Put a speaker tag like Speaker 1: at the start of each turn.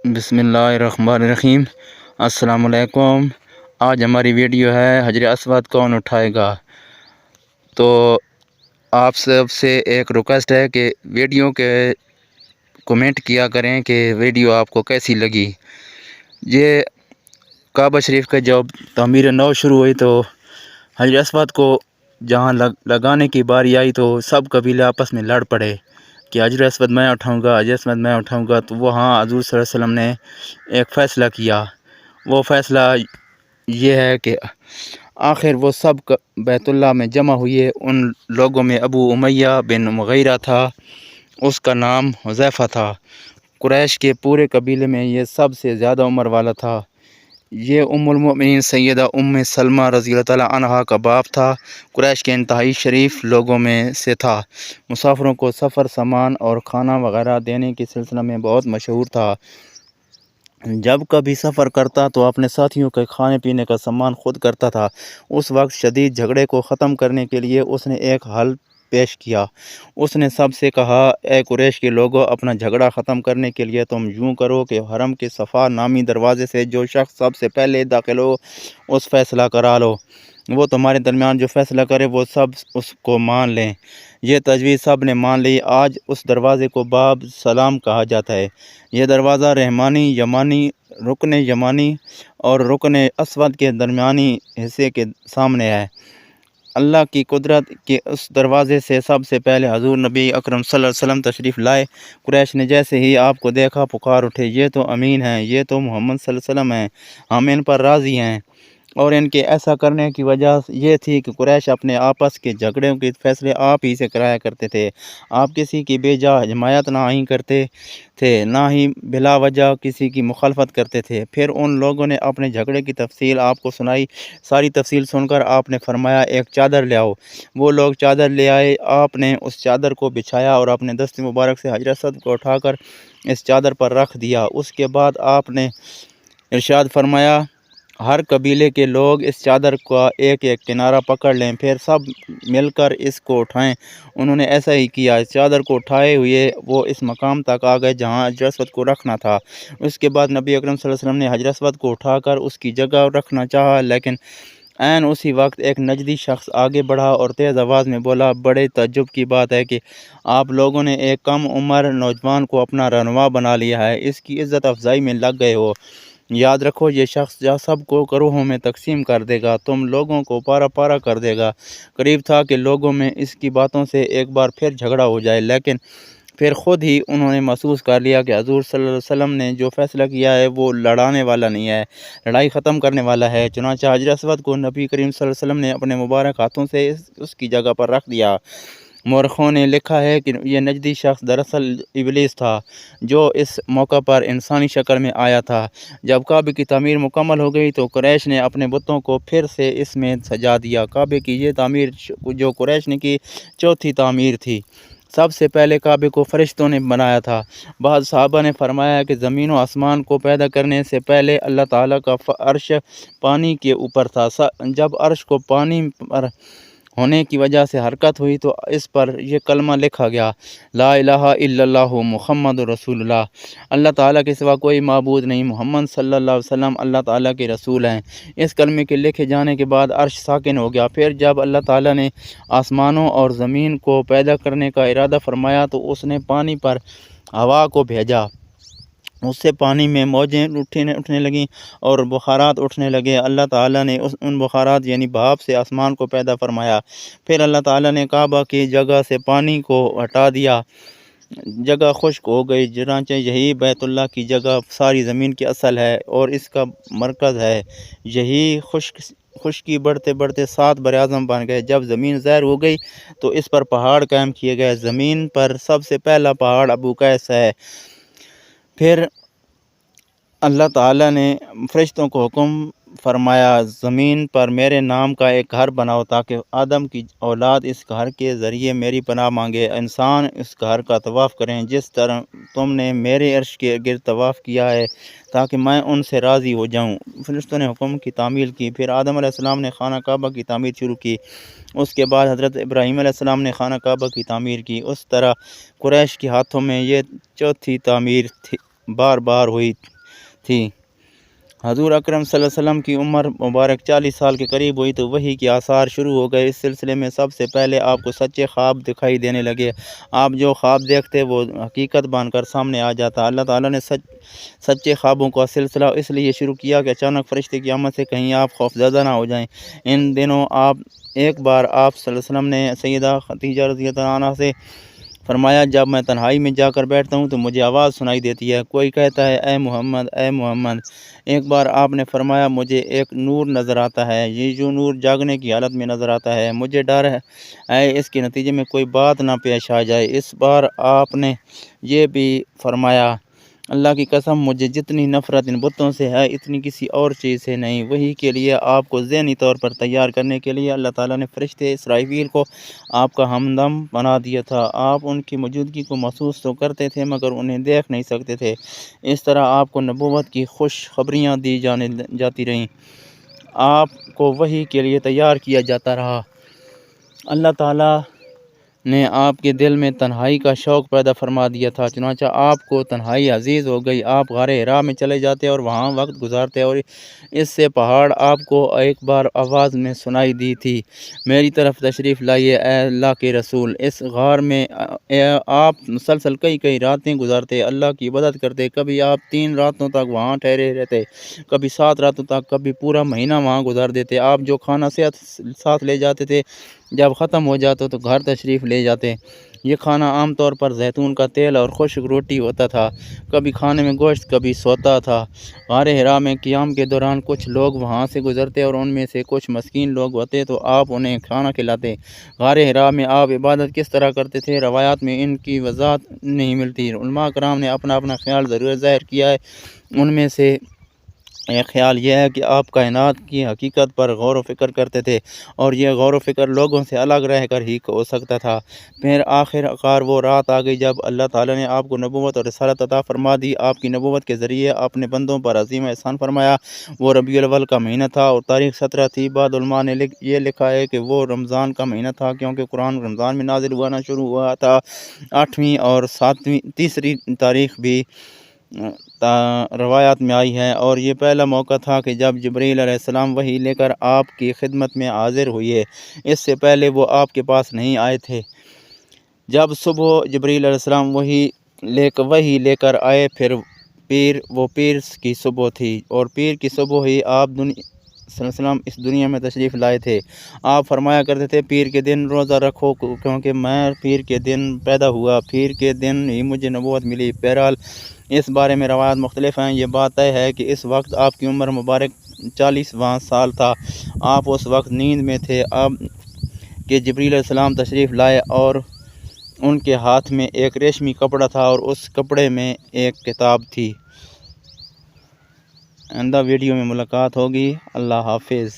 Speaker 1: بسم اللہ الرحمن الرحیم۔ السلام علیکم۔ آج ہماری ویڈیو ہے حجر اسود کون اٹھائے گا۔ تو آپ سب سے ایک ریکویسٹ ہے کہ ویڈیو کے کومنٹ کیا کریں کہ ویڈیو آپ کو کیسی لگی۔ یہ کعبہ شریف کا جب تعمیر نو شروع ہوئی تو حجر اسود کو جہاں لگانے کی باری آئی تو سب قبیلے آپس میں لڑ پڑے کہ حجر اسود میں اٹھاؤں گا، حجر اسود میں اٹھاؤں گا۔ تو وہاں حضور صلی اللہ علیہ وسلم نے ایک فیصلہ کیا۔ وہ فیصلہ یہ ہے کہ آخر وہ سب بیت اللہ میں جمع ہوئے۔ ان لوگوں میں ابو امیہ بن مغیرہ تھا، اس کا نام حذیفہ تھا۔ قریش کے پورے قبیلے میں یہ سب سے زیادہ عمر والا تھا۔ یہ ام المؤمنین سیدہ ام سلمہ رضی اللہ تعالیٰ عنہا کا باپ تھا۔ قریش کے انتہائی شریف لوگوں میں سے تھا۔ مسافروں کو سفر سامان اور کھانا وغیرہ دینے کے سلسلے میں بہت مشہور تھا۔ جب کبھی سفر کرتا تو اپنے ساتھیوں کے کھانے پینے کا سامان خود کرتا تھا۔ اس وقت شدید جھگڑے کو ختم کرنے کے لیے اس نے ایک حل پیش کیا۔ اس نے سب سے کہا، اے قریش کے لوگوں، اپنا جھگڑا ختم کرنے کے لیے تم یوں کرو کہ حرم کے صفا نامی دروازے سے جو شخص سب سے پہلے داخل ہو اس فیصلہ کرا لو۔ وہ تمہارے درمیان جو فیصلہ کرے وہ سب اس کو مان لیں۔ یہ تجویز سب نے مان لی۔ آج اس دروازے کو باب سلام کہا جاتا ہے۔ یہ دروازہ رحمانی یمانی رکن یمانی اور رکن اسود کے درمیانی حصے کے سامنے ہے۔ اللہ کی قدرت کہ اس دروازے سے سب سے پہلے حضور نبی اکرم صلی اللہ علیہ وسلم تشریف لائے۔ قریش نے جیسے ہی آپ کو دیکھا پکار اٹھے، یہ تو امین ہیں، یہ تو محمد صلی اللہ علیہ وسلم ہیں، ہم ان پر راضی ہیں۔ اور ان کے ایسا کرنے کی وجہ یہ تھی کہ قریش اپنے آپس کے جھگڑوں کے فیصلے آپ ہی سے کرایا کرتے تھے۔ آپ کسی کی بے جا حمایت نہ ہی کرتے تھے، نہ ہی بلا وجہ کسی کی مخالفت کرتے تھے۔ پھر ان لوگوں نے اپنے جھگڑے کی تفصیل آپ کو سنائی۔ ساری تفصیل سن کر آپ نے فرمایا، ایک چادر لے آؤ۔ وہ لوگ چادر لے آئے۔ آپ نے اس چادر کو بچھایا اور اپنے دست مبارک سے حجر اسود کو اٹھا کر اس چادر پر رکھ دیا۔ اس کے بعد آپ نے ارشاد فرمایا، ہر قبیلے کے لوگ اس چادر کا ایک ایک کنارہ پکڑ لیں، پھر سب مل کر اس کو اٹھائیں۔ انہوں نے ایسا ہی کیا۔ اس چادر کو اٹھائے ہوئے وہ اس مقام تک آ گئے جہاں حجر اسود کو رکھنا تھا۔ اس کے بعد نبی اکرم صلی اللہ علیہ وسلم نے حجر اسود کو اٹھا کر اس کی جگہ رکھنا چاہا، لیکن عین اسی وقت ایک نجدی شخص آگے بڑھا اور تیز آواز میں بولا، بڑے تعجب کی بات ہے کہ آپ لوگوں نے ایک کم عمر نوجوان کو اپنا رہنما بنا لیا ہے، اس کی عزت افزائی میں لگ گئے ہو۔ یاد رکھو، یہ شخص سب کو گروہوں میں تقسیم کر دے گا، تم لوگوں کو پارا پارا کر دے گا۔ قریب تھا کہ لوگوں میں اس کی باتوں سے ایک بار پھر جھگڑا ہو جائے، لیکن پھر خود ہی انہوں نے محسوس کر لیا کہ حضور صلی اللہ علیہ وسلم نے جو فیصلہ کیا ہے وہ لڑانے والا نہیں ہے، لڑائی ختم کرنے والا ہے۔ چنانچہ حجر اسود کو نبی کریم صلی اللہ علیہ وسلم نے اپنے مبارک ہاتھوں سے اس کی جگہ پر رکھ دیا۔ مورخوں نے لکھا ہے کہ یہ نجدی شخص دراصل ابلیس تھا، جو اس موقع پر انسانی شکل میں آیا تھا۔ جب کعبے کی تعمیر مکمل ہو گئی تو قریش نے اپنے بتوں کو پھر سے اس میں سجا دیا۔ کعبے کی یہ تعمیر جو قریش نے کی چوتھی تعمیر تھی۔ سب سے پہلے کعبے کو فرشتوں نے بنایا تھا۔ بعض صحابہ نے فرمایا کہ زمین و آسمان کو پیدا کرنے سے پہلے اللہ تعالیٰ کا عرش پانی کے اوپر تھا۔ جب عرش کو پانی پر ہونے کی وجہ سے حرکت ہوئی تو اس پر یہ کلمہ لکھا گیا، لا الہ الا اللہ محمد رسول اللہ۔ اللہ تعالیٰ کے سوا کوئی معبود نہیں، محمد صلی اللہ علیہ وسلم اللہ تعالیٰ کے رسول ہیں۔ اس کلمے کے لکھے جانے کے بعد عرش ساکن ہو گیا۔ پھر جب اللہ تعالیٰ نے آسمانوں اور زمین کو پیدا کرنے کا ارادہ فرمایا تو اس نے پانی پر ہوا کو بھیجا۔ اس سے پانی میں موجیں اٹھنے لگیں اور بخارات اٹھنے لگے۔ اللہ تعالیٰ نے ان بخارات یعنی بھاپ سے آسمان کو پیدا فرمایا۔ پھر اللہ تعالیٰ نے کعبہ کی جگہ سے پانی کو ہٹا دیا، جگہ خشک ہو گئی۔ چنانچہ یہی بیت اللہ کی جگہ ساری زمین کی اصل ہے اور اس کا مرکز ہے۔ یہی خشکی بڑھتے بڑھتے 7 براعظم بن گئے۔ جب زمین زہر ہو گئی تو اس پر پہاڑ قائم کیے گئے۔ زمین پر سب سے پہلا پہاڑ ابو قیس ہے۔ پھر اللہ تعالیٰ نے فرشتوں کو حکم فرمایا، زمین پر میرے نام کا ایک گھر بناؤ تاکہ آدم کی اولاد اس گھر کے ذریعے میری پناہ مانگے، انسان اس گھر کا طواف کریں جس طرح تم نے میرے عرش کے گرد طواف کیا ہے تاکہ میں ان سے راضی ہو جاؤں۔ فرشتوں نے حکم کی تعمیل کی۔ پھر آدم علیہ السلام نے خانہ کعبہ کی تعمیر شروع کی۔ اس کے بعد حضرت ابراہیم علیہ السلام نے خانہ کعبہ کی تعمیر کی۔ اس طرح قریش کے ہاتھوں میں یہ چوتھی تعمیر بار بار ہوئی۔ تھی۔ حضور اکرم صلی اللہ علیہ وسلم کی عمر مبارک 40 سال کے قریب ہوئی تو وحی کے آثار شروع ہو گئے۔ اس سلسلے میں سب سے پہلے آپ کو سچے خواب دکھائی دینے لگے۔ آپ جو خواب دیکھتے وہ حقیقت بن کر سامنے آ جاتا۔ اللہ تعالیٰ نے سچے خوابوں کا سلسلہ اس لیے شروع کیا کہ اچانک فرشتے کی آمد سے کہیں آپ خوفزدہ نہ ہو جائیں۔ ان دنوں ایک بار آپ صلی اللہ علیہ وسلم نے سیدہ خدیجہ رضی اللہ عنہا سے فرمایا، جب میں تنہائی میں جا کر بیٹھتا ہوں تو مجھے آواز سنائی دیتی ہے، کوئی کہتا ہے اے محمد اے محمد۔ ایک بار آپ نے فرمایا، مجھے ایک نور نظر آتا ہے، یہ جو نور جاگنے کی حالت میں نظر آتا ہے، مجھے ڈر ہے اس کے نتیجے میں کوئی بات نہ پیش آ جائے۔ اس بار آپ نے یہ بھی فرمایا، اللہ کی قسم مجھے جتنی نفرت ان بتوں سے ہے اتنی کسی اور چیز سے نہیں۔ وہی کے لیے آپ کو ذہنی طور پر تیار کرنے کے لیے اللہ تعالیٰ نے فرشتے اسرافیل کو آپ کا ہمدم بنا دیا تھا۔ آپ ان کی موجودگی کو محسوس تو کرتے تھے مگر انہیں دیکھ نہیں سکتے تھے۔ اس طرح آپ کو نبوت کی خوش خبریاں دی جاتی رہیں، آپ کو وحی کے لیے تیار کیا جاتا رہا۔ اللہ تعالیٰ نے آپ کے دل میں تنہائی کا شوق پیدا فرما دیا تھا، چنانچہ آپ کو تنہائی عزیز ہو گئی۔ آپ غار حرا میں چلے جاتے اور وہاں وقت گزارتے اور اس سے پہاڑ آپ کو ایک بار آواز میں سنائی دی تھی، میری طرف تشریف لائیے اے اللہ کے رسول۔ اس غار میں آپ مسلسل کئی راتیں گزارتے، اللہ کی عبادت کرتے۔ کبھی آپ 3 راتوں تک وہاں ٹھہرے رہتے، کبھی 7 راتوں تک، کبھی پورا مہینہ وہاں گزار دیتے۔ آپ جو کھانا ساتھ لے جاتے تھے جب ختم ہو جاتا تو گھر تشریف لے جاتے۔ یہ کھانا عام طور پر زیتون کا تیل اور خشک روٹی ہوتا تھا، کبھی کھانے میں گوشت کبھی سوتا تھا۔ غار حرا میں قیام کے دوران کچھ لوگ وہاں سے گزرتے اور ان میں سے کچھ مسکین لوگ ہوتے تو آپ انہیں کھانا کھلاتے۔ غار حرا میں آپ عبادت کس طرح کرتے تھے، روایات میں ان کی وضاحت نہیں ملتی۔ علماء کرام نے اپنا خیال ضرور ظاہر کیا ہے۔ ان میں سے ایک خیال یہ ہے کہ آپ کائنات کی حقیقت پر غور و فکر کرتے تھے اور یہ غور و فکر لوگوں سے الگ رہ کر ہی ہو سکتا تھا۔ پھر آخر کار وہ رات آ گئی جب اللہ تعالیٰ نے آپ کو نبوت اور رسالت عطا فرما دی۔ آپ کی نبوت کے ذریعے اپنے بندوں پر عظیم احسان فرمایا۔ وہ ربیع الاول کا مہینہ تھا اور تاریخ 17 تھی۔ بعض علماء نے یہ لکھا ہے کہ وہ رمضان کا مہینہ تھا کیونکہ قرآن رمضان میں نازل ہونا شروع ہوا تھا۔ 8ویں اور 3 تاریخ بھی روایات میں آئی ہے اور یہ پہلا موقع تھا کہ جب جبرائیل علیہ السلام وحی لے کر آپ کی خدمت میں حاضر ہوئے۔ اس سے پہلے وہ آپ کے پاس نہیں آئے تھے۔ جب صبح جبرائیل علیہ السلام وحی لے کر آئے پھر پیر کی صبح تھی اور پیر کی صبح ہی آپ صلی اللہ علیہ وسلم اس دنیا میں تشریف لائے تھے۔ آپ فرمایا کرتے تھے، پیر کے دن روزہ رکھو کیونکہ میں پیر کے دن پیدا ہوا، پیر کے دن ہی مجھے نبوت ملی۔ بہرحال اس بارے میں روایات مختلف ہیں۔ یہ بات طے ہے کہ اس وقت آپ کی عمر مبارک 40واں سال تھا۔ آپ اس وقت نیند میں تھے اب کہ جبرائیل علیہ السلام تشریف لائے اور ان کے ہاتھ میں ایک ریشمی کپڑا تھا اور اس کپڑے میں ایک کتاب تھی۔ آئندہ ویڈیو میں ملاقات ہوگی۔ اللہ حافظ۔